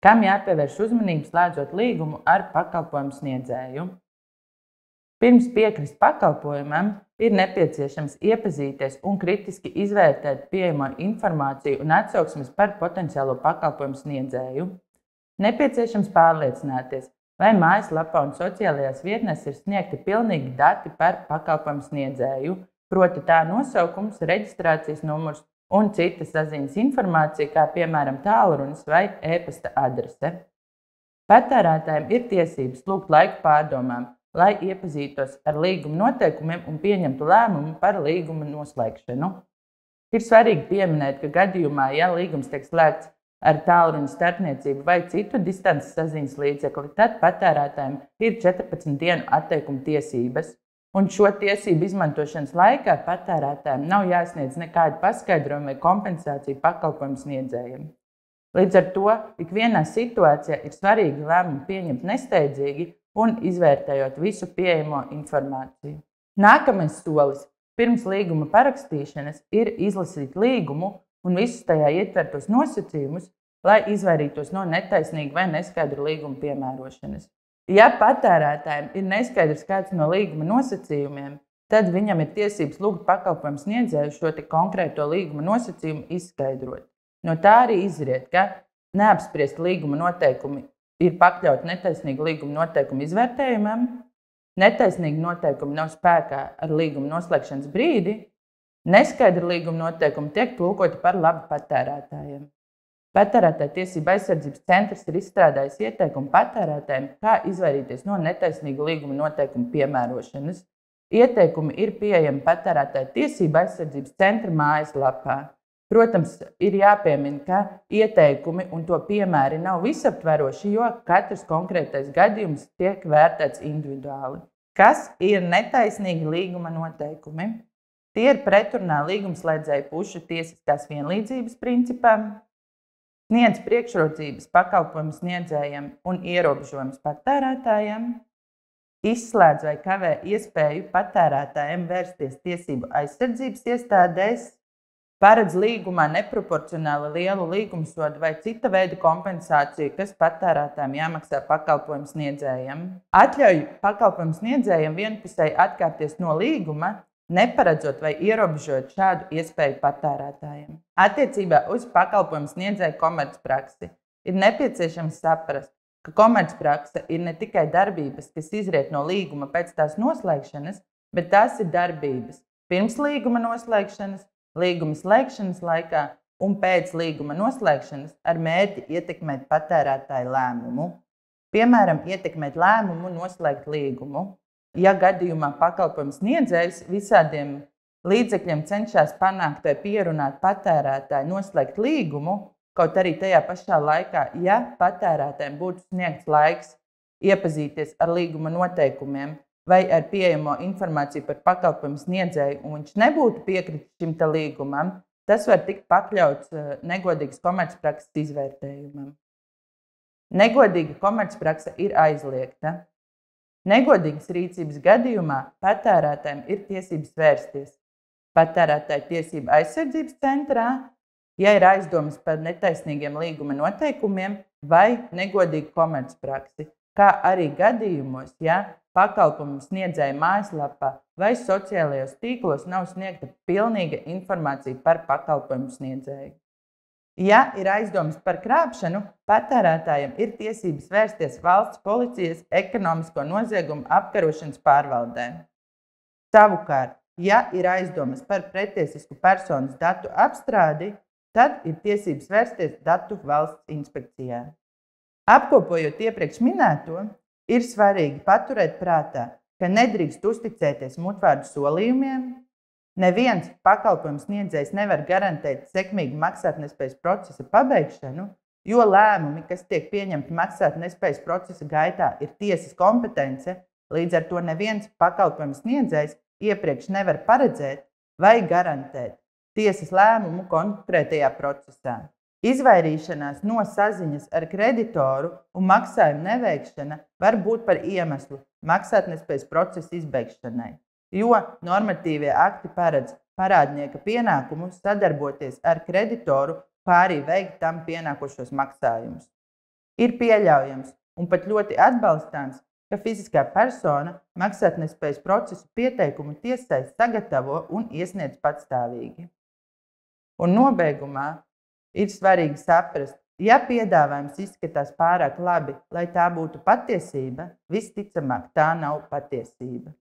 Kam jāpievērš uzmanība slēdzot līgumu ar pakalpojumu sniedzēju? Pirms piekrist pakalpojumam, ir nepieciešams iepazīties un kritiski izvērtēt pieejamo informāciju un atsauksmes par potenciālo pakalpojumu sniedzēju. Nepieciešams pārliecināties, vai mājaslapā un sociālajās vietnēs ir sniegti pilnīgi dati par pakalpojumu sniedzēju, proti tā nosaukums, reģistrācijas numurs un cita saziņas informācija, kā piemēram tālrunis vai e-pasta adrese. Patērētājiem ir tiesības lūgt laiku pārdomām, lai iepazītos ar līguma noteikumiem un pieņemtu lēmumu par līguma noslēgšanu. Ir svarīgi pieminēt, ka gadījumā, ja līgums tiek slēgts ar tālruņa starpniecību vai citu distances saziņas līdzekli, tad patērētājiem ir 14 dienu atteikuma tiesības. Un šo tiesību izmantošanas laikā patērētājiem nav jāsniedz nekāda paskaidrojuma vai kompensācija pakalpojumu sniedzējiem. Līdz ar to ikvienā situācijā ir svarīgi lēmumu pieņemt nesteidzīgi un izvērtējot visu pieejamo informāciju. Nākamais solis pirms līguma parakstīšanas ir izlasīt līgumu un visus tajā ietvertos nosacījumus, lai izvairītos no netaisnīga vai neskaidra līguma piemērošanas. Ja patērētājiem ir neskaidrs kāds no līguma nosacījumiem, tad viņam ir tiesības lūgt pakalpojumu sniedzēju šo konkrēto līguma nosacījumu izskaidrot. No tā arī izriet, ka neapspriesti līguma noteikumi ir pakļauti netaisnīgu līguma noteikumu izvērtējumam, netaisnīgi noteikumi nav spēkā ar līguma noslēgšanas brīdi, neskaidri līguma noteikumi tiek tulkoti par labu patērētājiem. Patērētāju tiesību aizsardzības centrs ir izstrādājis ieteikumu patērētājiem, kā izvairīties no netaisnīgu līguma noteikumu piemērošanas. Ieteikumi ir pieejami patērētāju tiesību aizsardzības centra mājaslapā. Protams, ir jāpiemina, ka ieteikumi un to piemēri nav visaptveroši, jo katrs konkrētais gadījums tiek vērtēts individuāli. Kas ir netaisnīgi līguma noteikumi? Tie ir pretrunā līgumslēdzēju pušu tiesiskās vienlīdzības principam, sniedz priekšrocības pakalpojumu sniedzējiem un ierobežojumus patērētājiem, izslēdz vai kavē iespēju patērētājiem vērsties tiesību aizsardzības iestādēs, paredz līgumā neproporcionāli lielu līgumsodu vai cita veida kompensāciju, kas patērētājiem jāmaksā pakalpojumu sniedzējiem, atļauj pakalpojumu sniedzējiem vienpusēji atkāpties no līguma, neparedzot vai ierobežot šādu iespēju patērētājiem. Attiecībā uz pakalpojumu sniedzēju komercpraksi ir nepieciešams saprast, ka komercprakse ir ne tikai darbības, kas izriet no līguma pēc tās noslēgšanas, bet tās ir darbības pirms līguma noslēgšanas, līguma slēgšanas laikā un pēc līguma noslēgšanas ar mērķi ietekmēt patērētāju lēmumu. Piemēram, ietekmēt lēmumu noslēgt līgumu. Ja gadījumā pakalpojumu sniedzējs visādiem līdzekļiem cenšas panākt vai pierunāt patērētāju noslēgt līgumu, kaut arī tajā pašā laikā, ja patērētājiem būtu sniegts laiks iepazīties ar līguma noteikumiem vai ar pieejamo informāciju par pakalpojumu sniedzēju, un viņš nebūtu piekritis šim līgumam, tas var tikt pakļauts negodīgas komercprakses izvērtējumam. Negodīga komercprakse ir aizliegta. Negodīgas rīcības gadījumā patērētājiem ir tiesības vērsties patērētāju tiesību aizsardzības centrā, ja ir aizdomas par netaisnīgiem līguma noteikumiem vai negodīgu komercpraksi, kā arī gadījumos, ja pakalpojumu sniedzēja mājaslapā vai sociālajos tīklos nav sniegta pilnīga informācija par pakalpojumu sniedzēju. Ja ir aizdomas par krāpšanu, patērētājiem ir tiesības vērsties valsts policijas ekonomisko noziegumu apkarošanas pārvaldē. Savukārt, ja ir aizdomas par pretiesisku personas datu apstrādi, tad ir tiesības vērsties Datu valsts inspekcijā. Apkopojot iepriekš minēto, ir svarīgi paturēt prātā, ka nedrīkst uzticēties mutvārdu solījumiem. Neviens pakalpojumu sniedzējs nevar garantēt sekmīgu maksātnespējas procesa pabeigšanu, jo lēmumi, kas tiek pieņemti maksātnespējas procesa gaitā, ir tiesas kompetence, līdz ar to neviens pakalpojumu sniedzējs iepriekš nevar paredzēt vai garantēt tiesas lēmumu konkrētajā procesā. Izvairīšanās no saziņas ar kreditoru un maksājumu neveikšana var būt par iemeslu maksātnespējas procesa izbeigšanai, jo normatīvie akti paredz parādnieka pienākumu sadarboties ar kreditoru, kā arī veikt tam pienākošos maksājumus. Ir pieļaujams un pat ļoti atbalstāms, ka fiziskā persona maksātnespējas procesu pieteikumu tiesai sagatavo un iesniedz patstāvīgi. Un nobeigumā ir svarīgi saprast, ja piedāvājums izskatās pārāk labi, lai tā būtu patiesība, visticamāk tā nav patiesība.